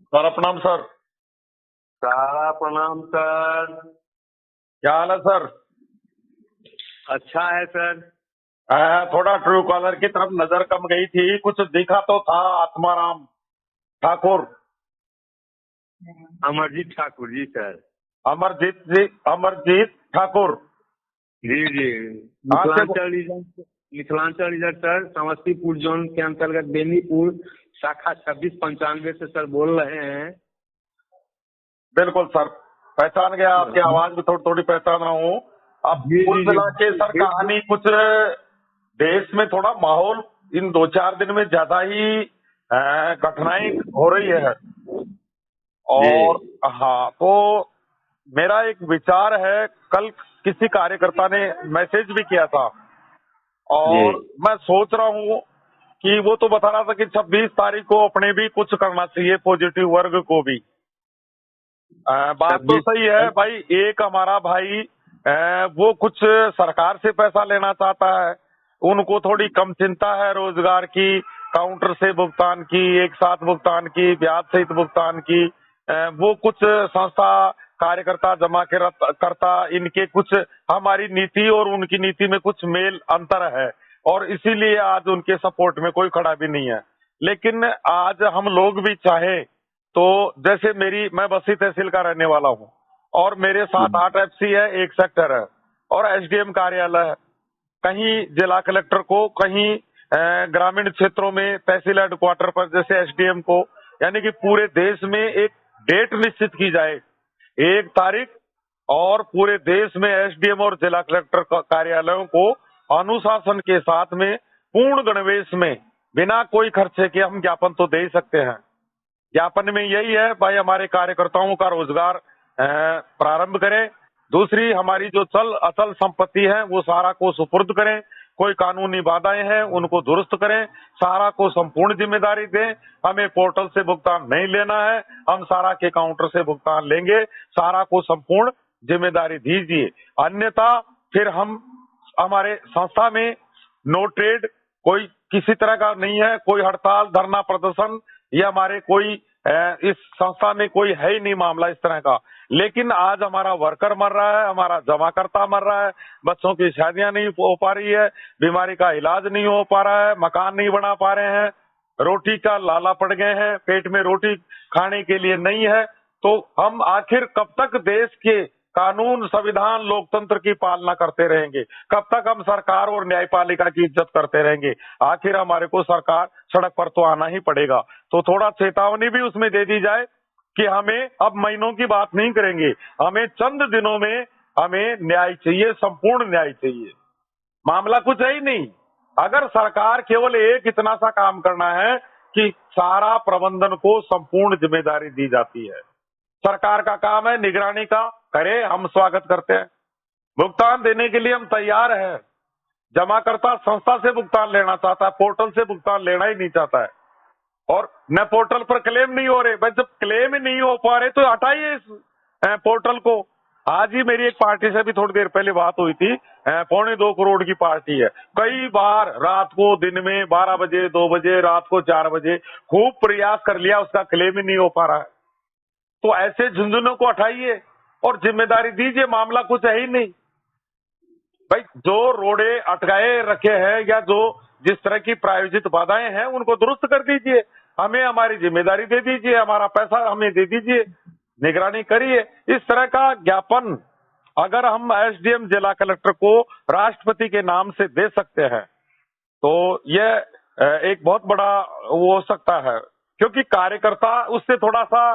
Sir प्रणाम sir. सारा प्रणाम सर। क्या हाल है सर? अच्छा है सर। थोड़ा ट्रू कॉलर की तरफ नजर कम गई थी, कुछ दिखा तो था आत्माराम ठाकुर। अमरजीत ठाकुर जी सर। अमरजीत ठाकुर। जी जी। कहाँ से Mithilanchal reserve sir, Samastipur zone के अंतर्गत बेनीपुर शाखा 2695 से सर बोल रहे हैं। बिल्कुल सर, पहचान गया, आपकी आवाज भी थोड़ी थोड़ी पहचान रहा हूँ। अब जी कुल जी मिला के सर जी। कहानी कुछ देश में थोड़ा माहौल इन 2-4 दिन में ज्यादा ही कठिनाई हो रही है। और जी हाँ, तो मेरा एक विचार है, कल किसी कार्यकर्ता ने मैसेज भी किया था जी और मैं सोच रहा हूँ कि वो तो बता रहा था कि 26 तारीख को अपने भी कुछ करना चाहिए, पॉजिटिव वर्ग को भी। बात तो 26। सही है भाई। एक हमारा भाई वो कुछ सरकार से पैसा लेना चाहता है, उनको थोड़ी कम चिंता है रोजगार की, काउंटर से भुगतान की, एक साथ भुगतान की, ब्याज सहित भुगतान की। वो कुछ संस्था कार्यकर्ता जमा करता, इनके कुछ हमारी नीति और उनकी नीति में कुछ मेल अंतर है और इसीलिए आज उनके सपोर्ट में कोई खड़ा भी नहीं है। लेकिन आज हम लोग भी चाहे तो, जैसे मैं बस्ती तहसील का रहने वाला हूँ और मेरे 7-8 एफसी है, एक सेक्टर है और एसडीएम कार्यालय है। कहीं जिला कलेक्टर को, कहीं ग्रामीण क्षेत्रों में तहसील हेडक्वार्टर पर जैसे एसडीएम को, यानी कि पूरे देश में एक डेट निश्चित की जाए, 1 तारीख, और पूरे देश में एसडीएम और जिला कलेक्टर कार्यालयों को अनुशासन के साथ में पूर्ण गणवेश में बिना कोई खर्चे के हम ज्ञापन तो दे ही सकते हैं। ज्ञापन में यही है भाई, हमारे कार्यकर्ताओं का रोजगार प्रारंभ करें। दूसरी, हमारी जो चल अचल संपत्ति है वो सारा को सुपुर्द करें। कोई कानूनी बाधाएं हैं उनको दुरुस्त करें, सारा को संपूर्ण जिम्मेदारी दें। हमें पोर्टल से भुगतान नहीं लेना है, हम सारा के काउंटर से भुगतान लेंगे। सारा को संपूर्ण जिम्मेदारी दीजिए, अन्यथा फिर हम हमारे संस्था में नो ट्रेड, कोई किसी तरह का नहीं है, कोई हड़ताल धरना प्रदर्शन, ये हमारे कोई इस संस्था में कोई है ही नहीं मामला इस तरह का। लेकिन आज हमारा वर्कर मर रहा है, हमारा जमाकर्ता मर रहा है, बच्चों की शादियां नहीं हो पा रही है, बीमारी का इलाज नहीं हो पा रहा है, मकान नहीं बना पा रहे हैं, रोटी का लाला पड़ गए हैं, पेट में रोटी खाने के लिए नहीं है। तो हम आखिर कब तक देश के कानून, संविधान, लोकतंत्र की पालना करते रहेंगे? कब तक हम सरकार और न्यायपालिका की इज्जत करते रहेंगे? आखिर हमारे को सरकार सड़क पर तो आना ही पड़ेगा। तो थोड़ा चेतावनी भी उसमें दे दी जाए कि हमें अब महीनों की बात नहीं करेंगे, हमें चंद दिनों में हमें न्याय चाहिए, संपूर्ण न्याय चाहिए। मामला कुछ है ही नहीं। अगर सरकार केवल एक इतना सा काम करना है कि सारा प्रबंधन को संपूर्ण जिम्मेदारी दी जाती है, सरकार का काम है निगरानी का, करे, हम स्वागत करते हैं। भुगतान देने के लिए हम तैयार हैं। जमाकर्ता संस्था से भुगतान लेना चाहता है, पोर्टल से भुगतान लेना ही नहीं चाहता है। और न पोर्टल पर क्लेम नहीं हो रहे, बस जब क्लेम ही नहीं हो पा रहे तो हटाइए इस पोर्टल को। आज ही मेरी एक पार्टी से भी थोड़ी देर पहले बात हुई थी, 2.25 करोड़ की पार्टी है। कई बार रात को, दिन में 12 बजे, 2 बजे, रात को 4 बजे खूब प्रयास कर लिया, उसका क्लेम ही नहीं हो पा रहा है। तो ऐसे झुंझुनों को हटाइए और जिम्मेदारी दीजिए, मामला कुछ है ही नहीं भाई। जो रोड़े अटकाए रखे हैं या जो जिस तरह की प्रायोजित बाधाएं हैं उनको दुरुस्त कर दीजिए, हमें हमारी जिम्मेदारी दे दीजिए, हमारा पैसा हमें दे दीजिए, निगरानी करिए। इस तरह का ज्ञापन अगर हम एसडीएम, जिला कलेक्टर को राष्ट्रपति के नाम से दे सकते हैं तो यह एक बहुत बड़ा वो हो सकता है, क्योंकि कार्यकर्ता उससे थोड़ा सा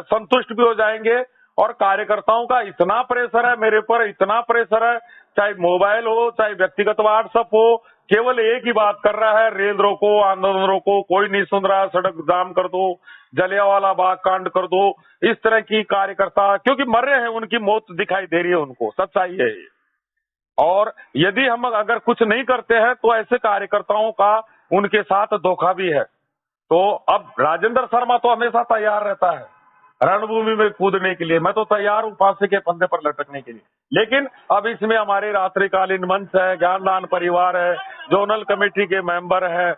संतुष्ट भी हो जाएंगे। और कार्यकर्ताओं का इतना प्रेशर है मेरे पर, इतना प्रेशर है, चाहे मोबाइल हो, चाहे व्यक्तिगत व्हाट्सएप हो, केवल एक ही बात कर रहा है, रेल रोको, आंदोलन रोको, कोई नहीं सुन रहा, सड़क जाम कर दो, जलियांवाला बाग कांड कर दो। इस तरह की कार्यकर्ता क्योंकि मर रहे हैं, उनकी मौत दिखाई दे रही है उनको, सच्चाई है ये। और यदि हम अगर कुछ नहीं करते हैं तो ऐसे कार्यकर्ताओं का उनके साथ धोखा भी है। तो अब राजेंद्र शर्मा तो हमेशा तैयार रहता है रणभूमि में कूदने के लिए, मैं तो तैयार हूं फांसी के फंदे पर लटकने के लिए। लेकिन अब इसमें हमारे रात्रिकालीन मंच है, ज्ञानदान परिवार है, जोनल कमेटी के मेंबर है,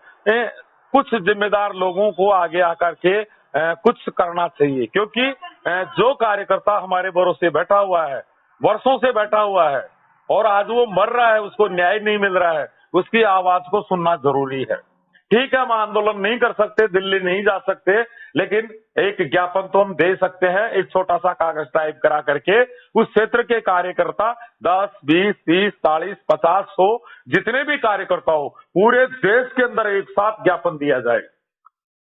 कुछ जिम्मेदार लोगों को आगे आकर के कुछ करना चाहिए, क्योंकि जो कार्यकर्ता हमारे भरोसे बैठा हुआ है, वर्षों से बैठा हुआ है और आज वो मर रहा है, उसको न्याय नहीं मिल रहा है, उसकी आवाज को सुनना जरूरी है। ठीक है, हम आंदोलन नहीं कर सकते, दिल्ली नहीं जा सकते, लेकिन एक ज्ञापन तो हम दे सकते हैं, एक छोटा सा कागज टाइप करा करके उस क्षेत्र के कार्यकर्ता 10, 20, 30, 40, 50, 100 जितने भी कार्यकर्ता हो, पूरे देश के अंदर एक साथ ज्ञापन दिया जाए।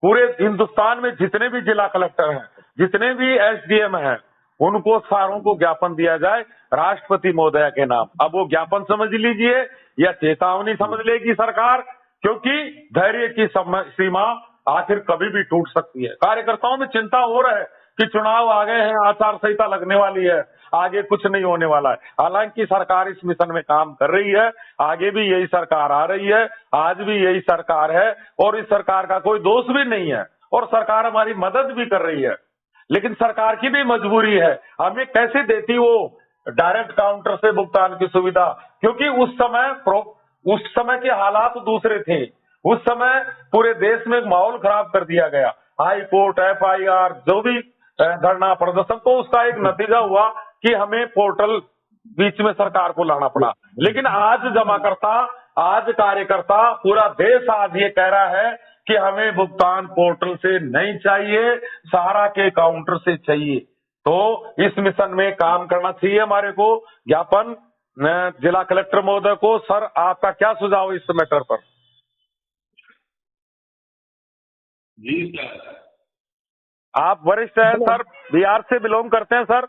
पूरे हिंदुस्तान में जितने भी जिला कलेक्टर हैं, जितने भी एसडीएम हैं, उनको सारों को ज्ञापन दिया जाए राष्ट्रपति महोदय के नाम। अब वो ज्ञापन समझ लीजिए या चेतावनी समझ लेगी सरकार, क्योंकि धैर्य की सीमा आखिर कभी भी टूट सकती है। कार्यकर्ताओं में चिंता हो रहा है कि चुनाव आ गए हैं, आचार संहिता लगने वाली है, आगे कुछ नहीं होने वाला है। हालांकि सरकार इस मिशन में काम कर रही है, आगे भी यही सरकार आ रही है, आज भी यही सरकार है और इस सरकार का कोई दोष भी नहीं है और सरकार हमारी मदद भी कर रही है। लेकिन सरकार की भी मजबूरी है, हमें कैसे देती वो डायरेक्ट काउंटर से भुगतान की सुविधा, क्योंकि उस समय के हालात दूसरे थे। उस समय पूरे देश में माहौल खराब कर दिया गया, हाई कोर्ट, एफआईआर, जो भी धरना प्रदर्शन, तो उसका एक नतीजा हुआ कि हमें पोर्टल बीच में सरकार को लाना पड़ा। लेकिन आज जमाकर्ता, आज कार्यकर्ता, पूरा देश आज ये कह रहा है कि हमें भुगतान पोर्टल से नहीं चाहिए, सहारा के काउंटर से चाहिए। तो इस मिशन में काम करना चाहिए हमारे को। ज्ञापन जिला कलेक्टर महोदय को, सर आपका क्या सुझाव इस मैटर पर? जी सर। आप वरिष्ठ हैं सर, बिहार से बिलोंग करते हैं सर?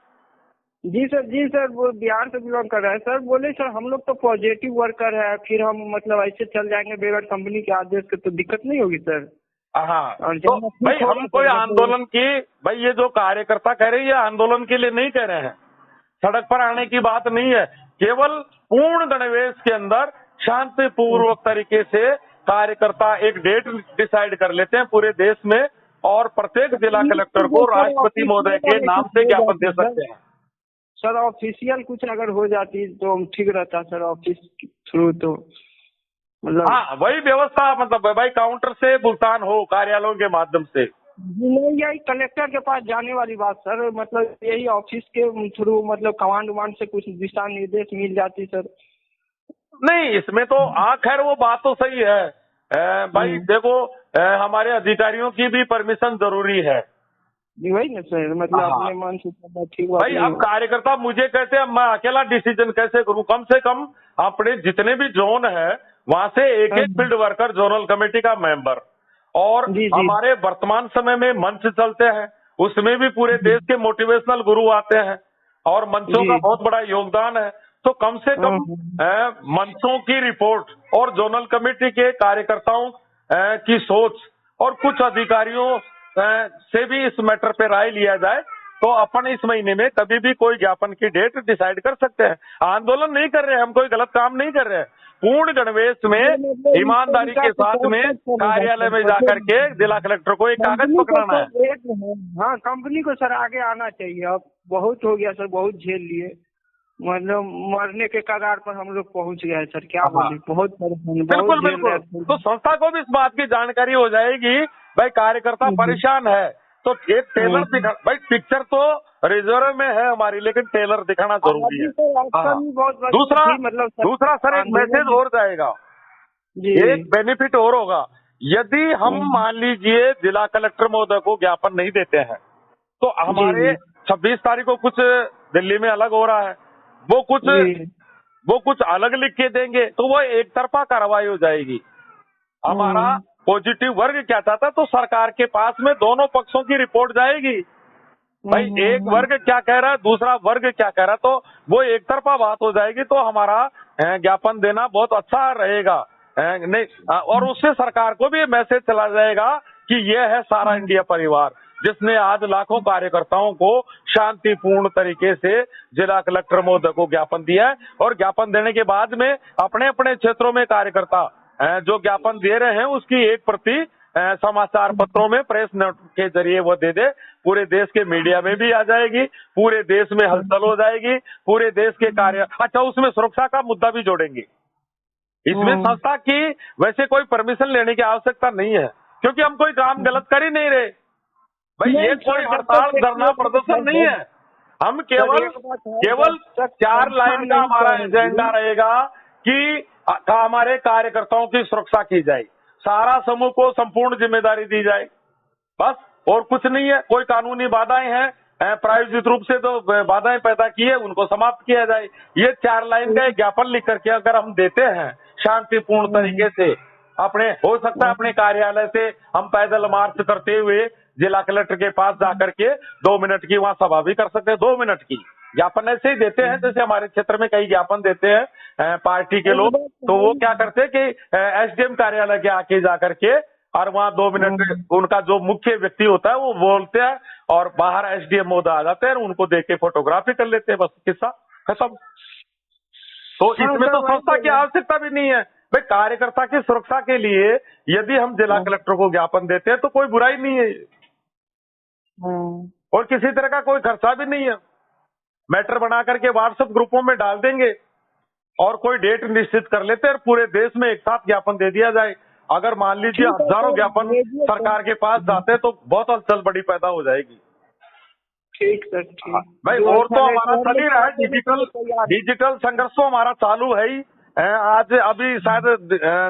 जी सर, वो बिहार से बिलोंग कर रहे हैं सर। बोले सर हम लोग तो पॉजिटिव वर्कर है, फिर हम मतलब ऐसे चल जाएंगे बगैर कंपनी के आदेश के, तो दिक्कत नहीं होगी सर? हाँ, तो भाई हम कोई आंदोलन की, भाई ये जो कार्यकर्ता कह रहे हैं, ये आंदोलन के लिए नहीं कह रहे हैं, सड़क पर आने की बात नहीं है। केवल पूर्ण गणवेश के अंदर शांतिपूर्वक तरीके से कार्यकर्ता एक डेट डिसाइड कर लेते हैं पूरे देश में और प्रत्येक जिला कलेक्टर को राष्ट्रपति महोदय के नाम से ज्ञापन दे सकते हैं। सर ऑफिशियल कुछ अगर हो जाती तो ठीक रहता सर, ऑफिस थ्रू तो मतलब। हाँ, वही व्यवस्था, मतलब भाई काउंटर से भुगतान हो कार्यालयों के माध्यम से। नहीं, यही कलेक्टर के पास जाने वाली बात सर, मतलब यही ऑफिस के थ्रू, मतलब कमांड वमांड से कुछ दिशा निर्देश मिल जाती सर। नहीं, इसमें तो खैर वो बात तो सही है भाई, देखो हमारे अधिकारियों की भी परमिशन जरूरी है। वही ना सर, मतलब अपने मन से ठीक भाई। अब कार्यकर्ता मुझे कहते हैं मैं अकेला डिसीजन कैसे करूं? कम से कम अपने जितने भी जोन है वहां से एक एक फील्ड वर्कर, जोनल कमेटी का मेंबर, और हमारे वर्तमान समय में मंच चलते हैं, उसमें भी पूरे देश के मोटिवेशनल गुरु आते हैं और मंचों का बहुत बड़ा योगदान है। तो कम से कम मंचों की रिपोर्ट और जोनल कमेटी के कार्यकर्ताओं की सोच और कुछ अधिकारियों से भी इस मैटर पे राय लिया जाए, तो अपन इस महीने में कभी भी कोई ज्ञापन की डेट डिसाइड कर सकते हैं। आंदोलन नहीं कर रहे हैं हम, कोई गलत काम नहीं कर रहे हैं, पूर्ण गणवेश में ईमानदारी के साथ में कार्यालय में जाकर के जिला कलेक्टर को एक कागज पकड़ाना है। हाँ, कंपनी को सर आगे आना चाहिए। अब बहुत हो गया सर, बहुत झेल लिए, मतलब मरने के कगार पर हम लोग पहुंच गए सर, क्या बोले, बहुत बिल्कुल बिल्कुल। तो संस्था को भी इस बात की जानकारी हो जाएगी, भाई कार्यकर्ता परेशान है, तो एक टेलर दिखा, भाई पिक्चर तो रिजर्व में है हमारी, लेकिन टेलर दिखाना जरूरी है। दूसरा सर एक मैसेज और जाएगा, एक बेनिफिट और होगा। यदि हम मान लीजिए जिला कलेक्टर महोदय को ज्ञापन नहीं देते हैं, तो हमारे 26 तारीख को कुछ दिल्ली में अलग हो रहा है, वो कुछ अलग लिख के देंगे, तो वो एक तरफा कार्रवाई हो जाएगी। हमारा पॉजिटिव वर्ग क्या चाहता, तो सरकार के पास में दोनों पक्षों की रिपोर्ट जाएगी, भाई एक वर्ग क्या कह रहा है, दूसरा वर्ग क्या कह रहा है, तो वो एक तरफा बात हो जाएगी। तो हमारा ज्ञापन देना बहुत अच्छा रहेगा, नहीं, और उससे सरकार को भी मैसेज चला जाएगा कि ये है सारा इंडिया परिवार, जिसने आज लाखों कार्यकर्ताओं को शांतिपूर्ण तरीके से जिला कलेक्टर महोदय को ज्ञापन दिया है। और ज्ञापन देने के बाद में अपने अपने क्षेत्रों में कार्यकर्ता जो ज्ञापन दे रहे हैं उसकी एक प्रति समाचार पत्रों में, प्रेस नोट के जरिए वो दे दे, पूरे देश के मीडिया में भी आ जाएगी, पूरे देश में हलचल हो जाएगी, पूरे देश के कार्य। अच्छा, उसमें सुरक्षा का मुद्दा भी जोड़ेंगे। इसमें संस्था की वैसे कोई परमिशन लेने की आवश्यकता नहीं है, क्योंकि हम कोई काम गलत कर ही नहीं रहे। भाई ये कोई हड़ताल धरना प्रदर्शन नहीं है। हम केवल 4 लाइन का हमारा एजेंडा रहेगा कि हमारे कार्यकर्ताओं की सुरक्षा की जाए, सारा समूह को संपूर्ण जिम्मेदारी दी जाए, बस और कुछ नहीं है। कोई कानूनी बाधाएं हैं, प्रायोजित रूप से तो बाधाएं पैदा की है, उनको समाप्त किया जाए। ये 4 लाइन का एक ज्ञापन लिख करके अगर हम देते हैं शांतिपूर्ण तरीके से, अपने हो सकता है अपने कार्यालय से हम पैदल मार्च करते हुए जिला कलेक्टर के पास जाकर के 2 मिनट की वहां सभा भी कर सकते हैं। 2 मिनट की ज्ञापन ऐसे ही देते हैं, जैसे हमारे क्षेत्र में कई ज्ञापन देते हैं पार्टी के लोग, तो वो क्या करते हैं कि एसडीएम कार्यालय के आके जाकर के और वहाँ 2 मिनट उनका जो मुख्य व्यक्ति होता है वो बोलते हैं और बाहर एसडीएम महोदय आ जाते हैं, उनको देख के फोटोग्राफी कर लेते हैं, बस किस्सा खत्म। तो इसमें तो संस्था की आवश्यकता भी नहीं है। भाई कार्यकर्ता की सुरक्षा के लिए यदि हम जिला कलेक्टर को ज्ञापन देते हैं तो कोई बुराई नहीं है और किसी तरह का कोई खर्चा भी नहीं है। मैटर बना करके व्हाट्सएप ग्रुपों में डाल देंगे और कोई डेट निश्चित कर लेते हैं और पूरे देश में एक साथ ज्ञापन दे दिया जाए। अगर मान लीजिए हजारों ज्ञापन सरकार के पास जाते तो बहुत हलचल बड़ी पैदा हो जाएगी। ठीक सर, ठीक भाई। और तो हमारा चल ही रहा है, डिजिटल संघर्ष तो हमारा चालू है ही। आज अभी शायद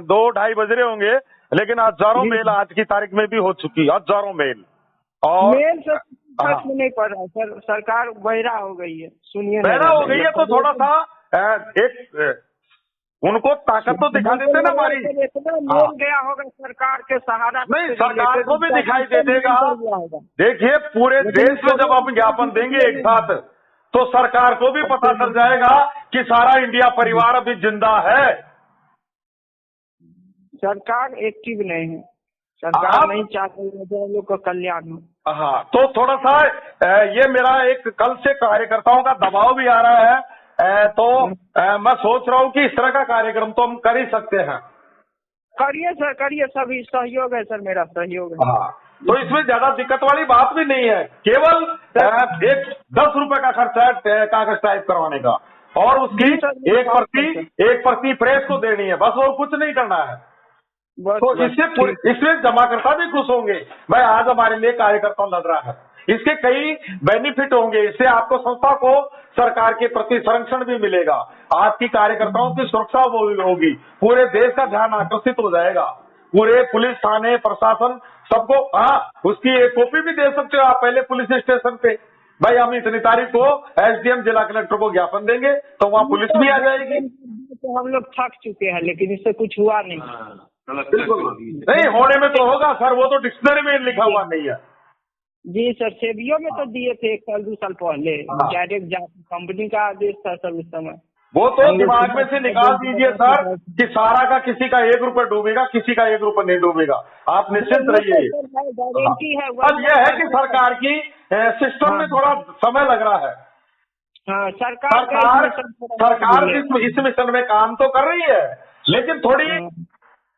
2-2:30 बज रहे होंगे, लेकिन हजारों मेल आज की तारीख में भी हो चुकी है, हजारों मेल। और मेल सर सच में नहीं पढ़ रहा सर, सरकार बहरा हो गई है। सुनिए, बहरा हो गई है तो थोड़ा सा एक उनको ताकत तो दिखा देते ना हमारी। मेल गया होगा सरकार के सहारा, नहीं सरकार को भी दिखाई दे देगा। देखिए पूरे देश में जब हम ज्ञापन देंगे एक साथ तो सरकार को भी पता चल जाएगा कि सारा इंडिया परिवार अभी जिंदा है। सरकार एक्टिव नहीं है, सरकार नहीं चाहती है लोग का कल्याण हो। हाँ, तो थोड़ा सा ये मेरा एक कल से कार्यकर्ताओं का दबाव भी आ रहा है, तो मैं सोच रहा हूँ कि इस तरह का कार्यक्रम तो हम कर ही सकते हैं। करिए सर, करिए, सभी सहयोग है सर, मेरा सहयोग है। हाँ, तो इसमें ज्यादा दिक्कत वाली बात भी नहीं है, केवल एक 10 रुपए का खर्चा है कागज टाइप करवाने का और उसकी एक प्रति प्रेस को देनी है, बस और कुछ नहीं करना है। तो इसमें जमाकर्ता भी खुश होंगे, भाई आज हमारे लिए कार्यकर्ता लड़ रहा है। इसके कई बेनिफिट होंगे, इससे आपको संस्था को सरकार के प्रति संरक्षण भी मिलेगा, आपकी कार्यकर्ताओं की सुरक्षा होगी, पूरे देश का ध्यान आकर्षित हो जाएगा, पूरे पुलिस थाने प्रशासन सबको। हाँ, उसकी एक कॉपी भी दे सकते हो आप पहले पुलिस स्टेशन पे, भाई हम इतनी तारीख को एसडीएम जिला कलेक्टर को ज्ञापन देंगे, तो वहाँ पुलिस भी आ जाएगी। तो हम लोग थक चुके हैं, लेकिन इससे कुछ हुआ नहीं। बिल्कुल नहीं, होने में तो होगा सर, वो तो डिक्शनरी में लिखा हुआ नहीं है। जी सर, सेबियो में तो दिए थे 1 साल 2 साल पहले, डायरेक्ट कंपनी का आदेश था सर उस समय। वो तो दिमाग में से निकाल दीजिए सर कि सारा का किसी का 1 रुपए डूबेगा, किसी का 1 रुपए नहीं डूबेगा, आप निश्चिंत रहिए। गारंटी है। अब यह है कि सरकार की सिस्टम में थोड़ा समय लग रहा है। हाँ, सरकार इस मिशन में काम तो कर रही है, लेकिन थोड़ी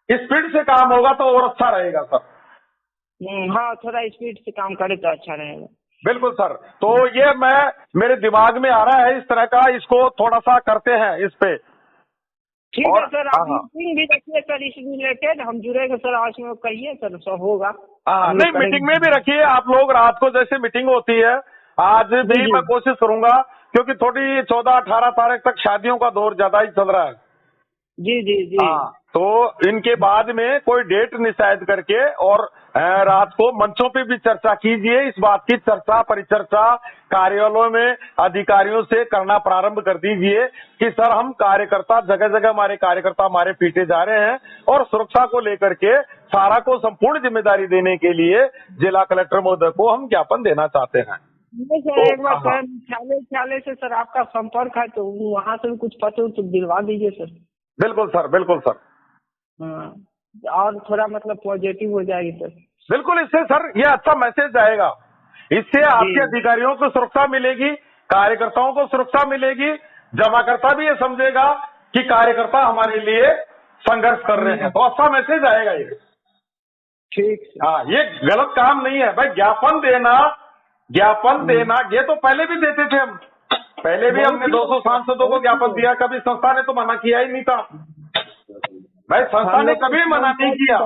स्पीड से काम होगा तो और अच्छा रहेगा सर। हाँ, थोड़ा स्पीड से काम करे तो अच्छा रहेगा। बिल्कुल सर, तो ये मेरे दिमाग में आ रहा है इस तरह का, इसको थोड़ा सा करते हैं इस पे। ठीक है सर, आप मीटिंग भी रखिए सर इस रिलेटेड, हम जुड़ेंगे सर, आज में कहिए सर, सब होगा। नहीं, मीटिंग में भी रखिए आप लोग, रात को जैसे मीटिंग होती है आज भी मैं कोशिश करूंगा, क्योंकि थोड़ी 14-18 तारीख तक शादियों का दौर ज्यादा ही चल रहा है। जी। तो इनके बाद में कोई डेट निश्चित करके और रात को मंचों पे भी चर्चा कीजिए, इस बात की चर्चा परिचर्चा कार्यालयों में अधिकारियों से करना प्रारंभ कर दीजिए कि सर हम कार्यकर्ता जगह जगह हमारे कार्यकर्ता हमारे पीटे जा रहे हैं और सुरक्षा को लेकर के सारा को संपूर्ण जिम्मेदारी देने के लिए जिला कलेक्टर महोदय को हम ज्ञापन देना चाहते हैं। सर एक बार सर ख्याले से सर आपका संपर्क है तो वहाँ से कुछ पत्र तो दिलवा दीजिए सर। बिल्कुल सर, बिल्कुल सर। हाँ, और थोड़ा मतलब पॉजिटिव हो जाएगी सर। बिल्कुल, इससे सर ये अच्छा मैसेज जाएगा, इससे आपके अधिकारियों को सुरक्षा मिलेगी, कार्यकर्ताओं को सुरक्षा मिलेगी, जमाकर्ता भी ये समझेगा कि कार्यकर्ता हमारे लिए संघर्ष कर रहे हैं, तो अच्छा मैसेज आएगा ये। ठीक। हाँ, ये गलत काम नहीं है भाई, ज्ञापन देना ये तो पहले भी देते थे हम, पहले भी हमने 200 सांसदों को ज्ञापन दिया, कभी संस्था ने तो मना किया ही नहीं था भाई संस्था ने कभी मना नहीं किया,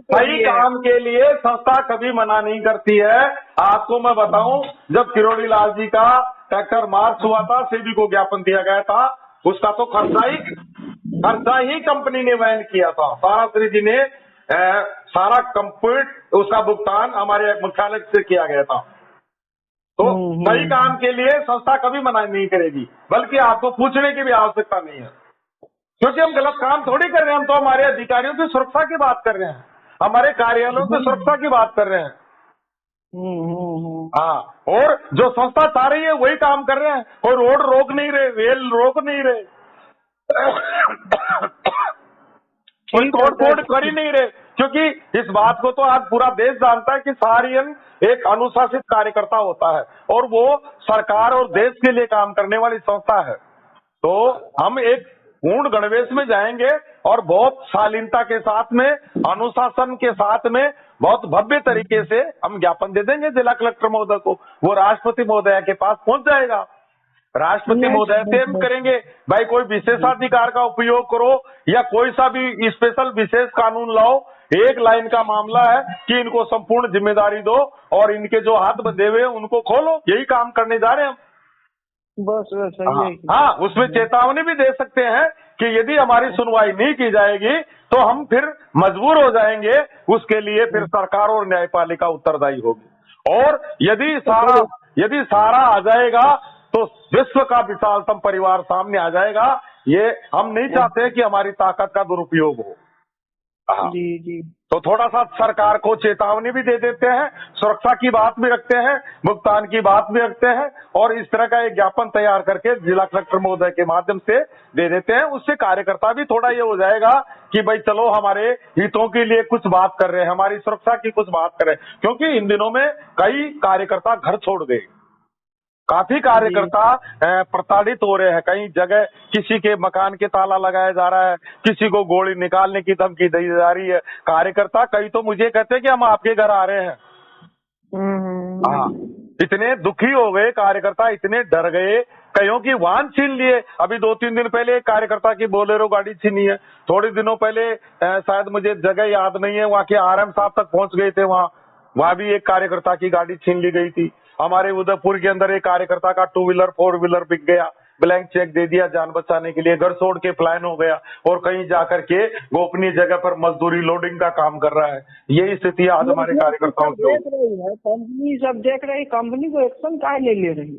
सही काम के लिए संस्था कभी मना नहीं करती है। आपको मैं बताऊं, जब किरोड़ी लाल जी का ट्रैक्टर मार्च हुआ था, सेबी को ज्ञापन दिया गया था, उसका तो खर्चा ही कंपनी ने वहन किया था। सारा श्री जी ने सारा कंप्लीट उसका भुगतान हमारे मुख्यालय से किया गया था। तो सही काम के लिए संस्था कभी मना नहीं करेगी, बल्कि आपको पूछने की भी आवश्यकता नहीं है, क्योंकि हम गलत काम थोड़ी कर रहे हैं। हम तो हमारे अधिकारियों की सुरक्षा की बात कर रहे हैं, हमारे कार्यालयों की सुरक्षा की बात कर रहे हैं। हाँ, और जो संस्था चाह रही है वही काम कर रहे हैं, और रोड रोक नहीं रहे, रेल रोक नहीं रहे, कोई तोड़-फोड़ कर ही नहीं रहे, क्योंकि इस बात को तो आज पूरा देश जानता है कि सहारियन एक अनुशासित कार्यकर्ता होता है, और वो सरकार और देश के लिए काम करने वाली संस्था है। तो हम एक पूर्ण गणवेश में जाएंगे और बहुत शालीनता के साथ में, अनुशासन के साथ में, बहुत भव्य तरीके से हम ज्ञापन दे देंगे जिला कलेक्टर महोदय को। वो राष्ट्रपति महोदय के पास पहुंच जाएगा, राष्ट्रपति महोदय से हम करेंगे भाई कोई विशेषाधिकार का उपयोग करो या कोई सा भी स्पेशल विशेष कानून लाओ, एक लाइन का मामला है कि इनको संपूर्ण जिम्मेदारी दो और इनके जो हाथ बंधे हुए उनको खोलो। यही काम करने जा रहे हैं हम। बस सही है। हाँ, उसमें चेतावनी भी दे सकते हैं कि यदि हमारी सुनवाई नहीं की जाएगी तो हम फिर मजबूर हो जाएंगे, उसके लिए फिर सरकार और न्यायपालिका उत्तरदायी होगी। और यदि सारा आ जाएगा तो विश्व का विशालतम परिवार सामने आ जाएगा। ये हम नहीं चाहते कि हमारी ताकत का दुरुपयोग हो। जी जी। तो थोड़ा सा सरकार को चेतावनी भी दे देते हैं, सुरक्षा की बात भी रखते हैं, भुगतान की बात भी रखते हैं, और इस तरह का एक ज्ञापन तैयार करके जिला कलेक्टर महोदय के माध्यम से दे देते हैं। उससे कार्यकर्ता भी थोड़ा ये हो जाएगा कि भाई चलो हमारे हितों के लिए कुछ बात कर रहे हैं, हमारी सुरक्षा की कुछ बात कर रहे हैं। क्योंकि इन दिनों में कई कार्यकर्ता घर छोड़ गए, काफी कार्यकर्ता प्रताड़ित हो रहे हैं। कई जगह किसी के मकान के ताला लगाया जा रहा है, किसी को गोली निकालने की धमकी दी जा रही है। कार्यकर्ता कई तो मुझे कहते हैं कि हम आपके घर आ रहे हैं। हाँ, इतने दुखी हो गए कार्यकर्ता, इतने डर गए, कईयों की वाहन छीन लिए। अभी 2-3 दिन पहले एक कार्यकर्ता की बोलेरो गाड़ी छीनी है। थोड़े दिनों पहले शायद मुझे जगह याद नहीं है, वहाँ के RM साहब तक पहुंच गए थे, वहाँ भी एक कार्यकर्ता की गाड़ी छीन ली गई थी। हमारे उदयपुर के अंदर एक कार्यकर्ता का 2 व्हीलर 4 व्हीलर बिक गया, ब्लैंक चेक दे दिया जान बचाने के लिए, घर छोड़ के प्लान हो गया और कहीं जाकर के गोपनीय जगह पर मजदूरी लोडिंग का काम कर रहा है। यही स्थिति आज हमारे कार्यकर्ताओं की देख रही है। कंपनी सब देख रही, कंपनी को एक्शन काहे नहीं ले रही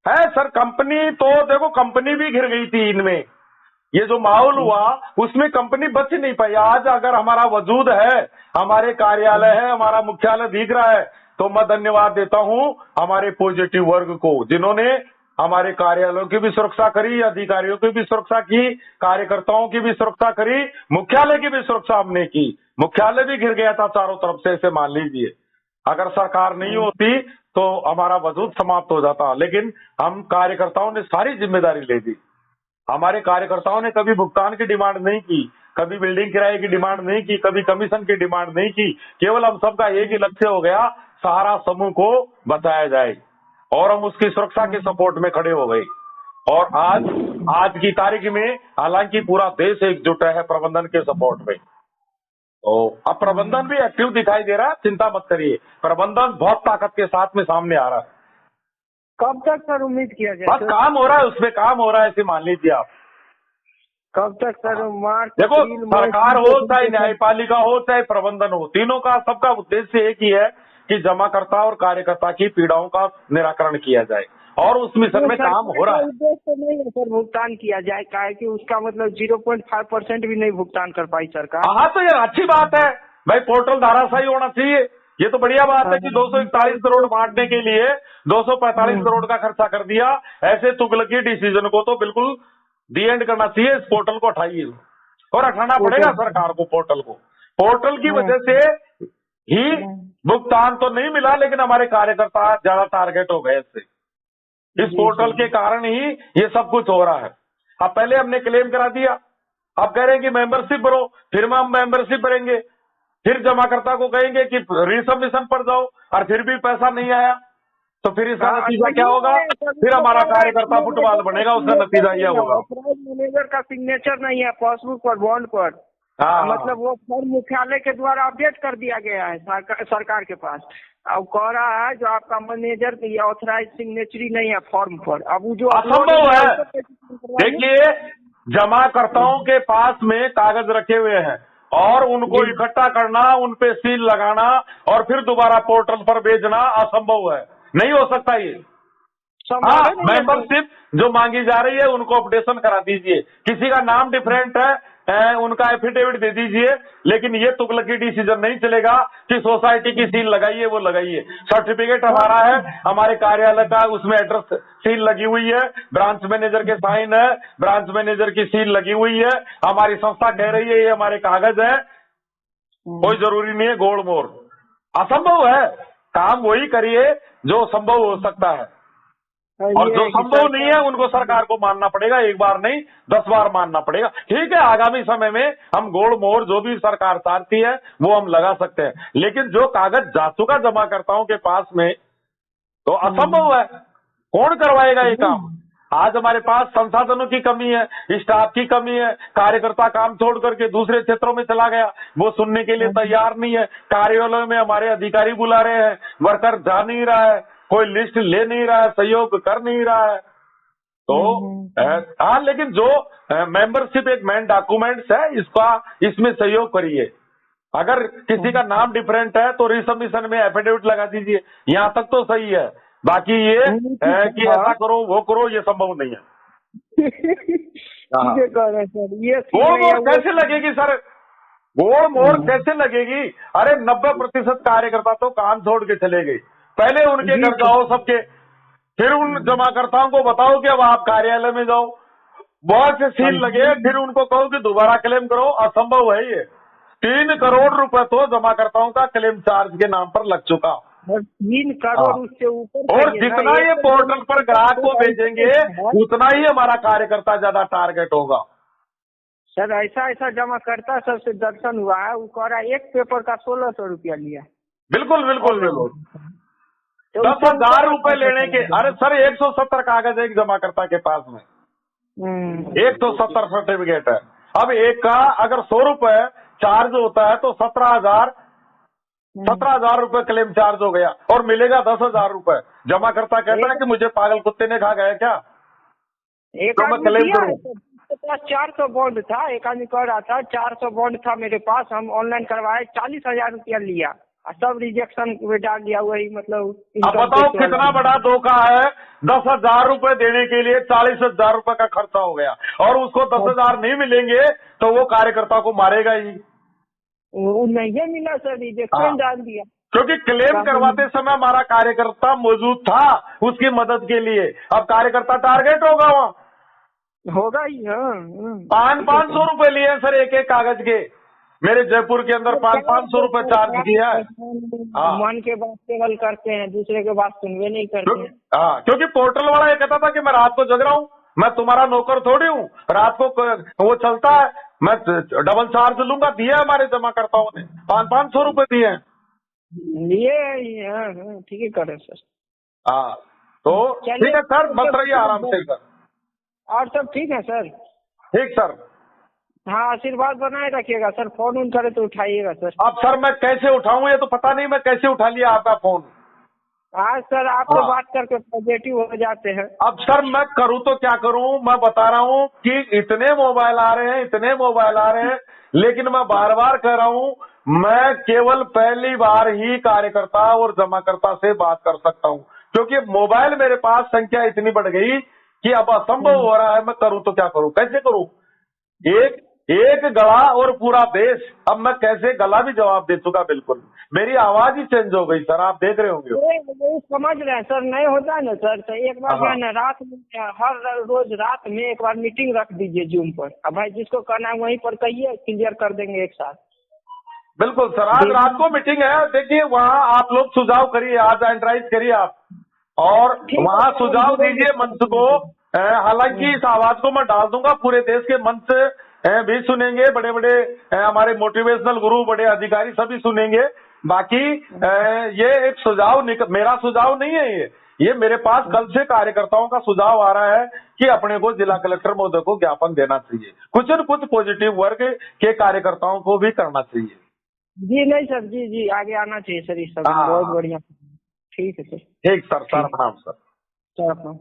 है? सर कंपनी तो देखो, कंपनी भी घिर गई थी इनमें। ये जो माहौल हुआ उसमें कंपनी बच नहीं पाई। आज अगर हमारा वजूद है, हमारे कार्यालय है, हमारा मुख्यालय दिख रहा है, तो मैं धन्यवाद देता हूं हमारे पॉजिटिव वर्ग को, जिन्होंने हमारे कार्यालयों की भी सुरक्षा करी, अधिकारियों की भी सुरक्षा की, कार्यकर्ताओं की भी सुरक्षा करी, मुख्यालय की भी सुरक्षा हमने की। मुख्यालय भी घिर गया था चारों तरफ से, ऐसे मान लीजिए। अगर सरकार नहीं होती तो हमारा वजूद समाप्त हो जाता, लेकिन हम कार्यकर्ताओं ने सारी जिम्मेदारी ले दी। हमारे कार्यकर्ताओं ने कभी भुगतान की डिमांड नहीं की, कभी बिल्डिंग किराए की डिमांड नहीं की, कभी कमीशन की डिमांड नहीं की। केवल हम सबका एक ही लक्ष्य हो गया, सहारा समूह को बचाया जाए, और हम उसकी सुरक्षा के सपोर्ट में खड़े हो गए। और आज की तारीख में हालांकि पूरा देश एकजुट है प्रबंधन के सपोर्ट में। तो अब प्रबंधन भी एक्टिव दिखाई दे रहा है, चिंता मत करिए, प्रबंधन बहुत ताकत के साथ में सामने आ रहा है। कब तक सर उम्मीद किया जाए? बस काम हो रहा है, उसमें काम हो रहा है, ऐसे मान लीजिए आप। कब तक सर? मार्च? देखो, सरकार हो चाहे न्यायपालिका हो चाहे प्रबंधन हो, तीनों का सबका उद्देश्य एक ही है कि जमाकर्ता और कार्यकर्ता की पीड़ाओं का निराकरण किया जाए, और उस मिशन में काम हो रहा है। उद्देश्य नहीं है सर भुगतान किया जाए, क्या है कि उसका मतलब 0.5% भी नहीं भुगतान कर पाई सरकार। हाँ, तो ये अच्छी बात है भाई, पोर्टल धाराशाही होना चाहिए। ये तो बढ़िया बात है कि 241 करोड़ बांटने के लिए 245 करोड़ का खर्चा कर दिया। ऐसे तुगलकी डिसीजन को तो बिल्कुल दी एंड करना चाहिए। इस पोर्टल को हटाइए, और हटाना पड़ेगा सरकार को पोर्टल को। पोर्टल की वजह से ही भुगतान तो नहीं मिला, लेकिन हमारे कार्यकर्ता ज्यादा टारगेट हो गए इससे। इस पोर्टल के कारण ही ये सब कुछ हो रहा है। अब पहले हमने क्लेम करा दिया, अब कह रहे हैं कि मेंबरशिप भरो, फिर हम मेंबरशिप भरेंगे, फिर जमाकर्ता को कहेंगे कि रिसबमिशन पर जाओ, और फिर भी पैसा नहीं आया, तो फिर इसका नतीजा क्या होगा? फिर हमारा कार्यकर्ता फुटबॉल बनेगा, उसका नतीजा यह होगा। मैनेजर का सिग्नेचर नहीं है पासबुक पर, बॉन्ड पर। हाँ, मतलब वो फॉर्म मुख्यालय के द्वारा अपडेट कर दिया गया है सरकार के पास। अब कह रहा है जो आपका मैनेजर या ऑथराइज सिग्नेचरी नहीं है फॉर्म पर, अब वो जो असंभव है। देखिए, जमाकर्ताओं के पास में कागज रखे हुए हैं और उनको इकट्ठा करना, उन पे सील लगाना और फिर दोबारा पोर्टल पर भेजना असंभव है, नहीं हो सकता ये। हाँ, मेंबरशिप जो मांगी जा रही है उनको अपडेशन करा दीजिए, किसी का नाम डिफरेंट है उनका एफिडेविट दे दीजिए, लेकिन ये तुगलकी डिसीजन नहीं चलेगा कि सोसाइटी की सील लगाइए, वो लगाइए। सर्टिफिकेट हमारा है, हमारे कार्यालय का, उसमें एड्रेस सील लगी हुई है, ब्रांच मैनेजर के साइन है, ब्रांच मैनेजर की सील लगी हुई है, हमारी संस्था कह रही है ये हमारे कागज है, कोई जरूरी नहीं है गोड़ मोड़। असंभव है, काम वही करिए जो संभव हो सकता है, और जो संभव नहीं है उनको सरकार को मानना पड़ेगा, एक बार नहीं 10 बार मानना पड़ेगा। ठीक है, आगामी समय में हम गोड़ मोड़ जो भी सरकार चाहती है वो हम लगा सकते हैं, लेकिन जो कागज जा चुका जमाकर्ताओं के पास में तो असंभव है, कौन करवाएगा ये काम। आज हमारे पास संसाधनों की कमी है, स्टाफ की कमी है, कार्यकर्ता काम छोड़ करके दूसरे क्षेत्रों में चला गया, वो सुनने के लिए तैयार नहीं है। कार्यालय में हमारे अधिकारी बुला रहे हैं, वर्कर जा नहीं रहा है, कोई लिस्ट ले नहीं रहा है, सहयोग कर नहीं रहा है। तो हाँ, लेकिन जो मेंबरशिप एक मेन डॉक्यूमेंट्स है, इसमें सहयोग करिए। अगर किसी का नाम डिफरेंट है तो रिसबमिशन में एफिडेविट लगा दीजिए, यहाँ तक तो सही है। बाकी ये कि ऐसा करो वो करो, ये संभव नहीं है। गोड़ मोड़ कैसे लगेगी सर, गोड़ मोड़ कैसे लगेगी? अरे 90% कार्यकर्ता तो काम छोड़ के चले गए। पहले उनके घर जाओ सबके, फिर उन जमाकर्ताओं को बताओ कि अब आप कार्यालय में जाओ, बहुत से सील लगे, फिर उनको कहो कि दोबारा क्लेम करो। असंभव है ये। 3 करोड़ रुपए तो जमाकर्ताओं का क्लेम चार्ज के नाम पर लग चुका। 3 करोड़ उससे ऊपर, और जितना ये पोर्टल पर ग्राहक को भेजेंगे उतना ही हमारा कार्यकर्ता ज्यादा टारगेट होगा। सर ऐसा जमाकर्ता सबसे दर्शन हुआ है, वो कह रहा है एक पेपर का 1600 रुपया लिया। बिल्कुल बिल्कुल बिल्कुल, 10,000 रुपए लेने के। अरे सर 170 कागज है एक जमाकर्ता के पास में, 170 सर्टिफिकेट है। अब एक का अगर 100 रुपए चार्ज होता है तो 17,000 रुपए क्लेम चार्ज हो गया और मिलेगा 10,000 रुपए। जमाकर्ता कहता है कि मुझे पागल कुत्ते ने खा गया क्या, एक तो मैं क्लेम करूं। 400 बॉन्ड था, एक आदमी कह रहा था 400 बॉन्ड था मेरे पास, हम ऑनलाइन करवाए, 40,000 रुपया लिया, सब रिजेक्शन में डाल दिया। वही मतलब अब बताओ कितना बड़ा धोखा है। 10,000 रुपए देने के लिए 40,000 रुपए का खर्चा हो गया, और उसको 10,000 नहीं मिलेंगे तो वो कार्यकर्ता को मारेगा ही। वो नहीं मिला सर, रिजेक्शन डाल दिया। क्योंकि क्लेम करवाते समय हमारा कार्यकर्ता मौजूद था उसकी मदद के लिए। अब कार्यकर्ता टारगेट होगा, वहाँ होगा ही। हाँ, 500 रुपए लिए सर एक कागज के। मेरे जयपुर के अंदर 500 रुपए चार्ज किया है। मन के बात केवल करते हैं, दूसरे के बात सुनवे नहीं करते हैं। हाँ, क्योंकि पोर्टल वाला ये कहता था कि मैं रात को जग रहा हूँ, मैं तुम्हारा नौकर थोड़ी हूँ, रात को वो चलता है, मैं डबल चार्ज लूंगा। दिया हमारे जमाकर्ताओं ने 500 रुपए दिए हैं। ये ठीक है करे सर। हाँ, तो ठीक है सर, बस रहिए आराम से सर। और सब ठीक है सर? ठीक सर। हाँ, आशीर्वाद बनाए रखिएगा सर। फोन उन करे तो उठाइएगा सर। अब सर मैं कैसे उठाऊं ये तो पता नहीं, मैं कैसे उठा लिया आपका फोन। हाँ सर, आपसे बात करके पॉजिटिव हो जाते हैं। अब सर मैं करूं तो क्या करूं, मैं बता रहा हूं कि इतने मोबाइल आ रहे हैं, इतने मोबाइल आ रहे हैं, लेकिन मैं बार बार कह रहा हूं मैं केवल पहली बार ही कार्यकर्ता और जमाकर्ता से बात कर सकता हूं, क्योंकि मोबाइल मेरे पास संख्या इतनी बढ़ गई कि अब असंभव हो रहा है। मैं करूं तो क्या करूं, कैसे करूं? एक गला और पूरा देश। अब मैं कैसे गला भी जवाब दे चुका, बिल्कुल मेरी आवाज ही चेंज हो गई सर, आप देख रहे होंगे। समझ रहे हैं सर, नहीं होता है ना सर। तो एक बार मैंने रात में, हर रोज रात में एक बार मीटिंग रख दीजिए जूम पर। अब भाई जिसको करना है वहीं पर कहिए, क्लियर कर देंगे एक साथ। बिल्कुल सर, आज रात को मीटिंग है। देखिए वहाँ आप लोग सुझाव करिए, आज एंट्राइज करिए आप, और वहाँ सुझाव दीजिए मंच को। हालांकि इस आवाज को मैं डाल दूंगा, पूरे देश के मंच भी सुनेंगे, बड़े बड़े हमारे मोटिवेशनल गुरु, बड़े अधिकारी सभी सुनेंगे। बाकी ये एक सुझाव, मेरा सुझाव नहीं है, ये मेरे पास कल से कार्यकर्ताओं का सुझाव आ रहा है कि अपने को जिला कलेक्टर महोदय को ज्ञापन देना चाहिए, कुछ न कुछ पॉजिटिव वर्क के कार्यकर्ताओं को भी करना चाहिए। जी नहीं सर, जी जी आगे आना चाहिए सर, इस सब हाँ। बहुत बढ़िया। ठीक है सर। ठीक सर, सर प्रणाम सर। सर अपना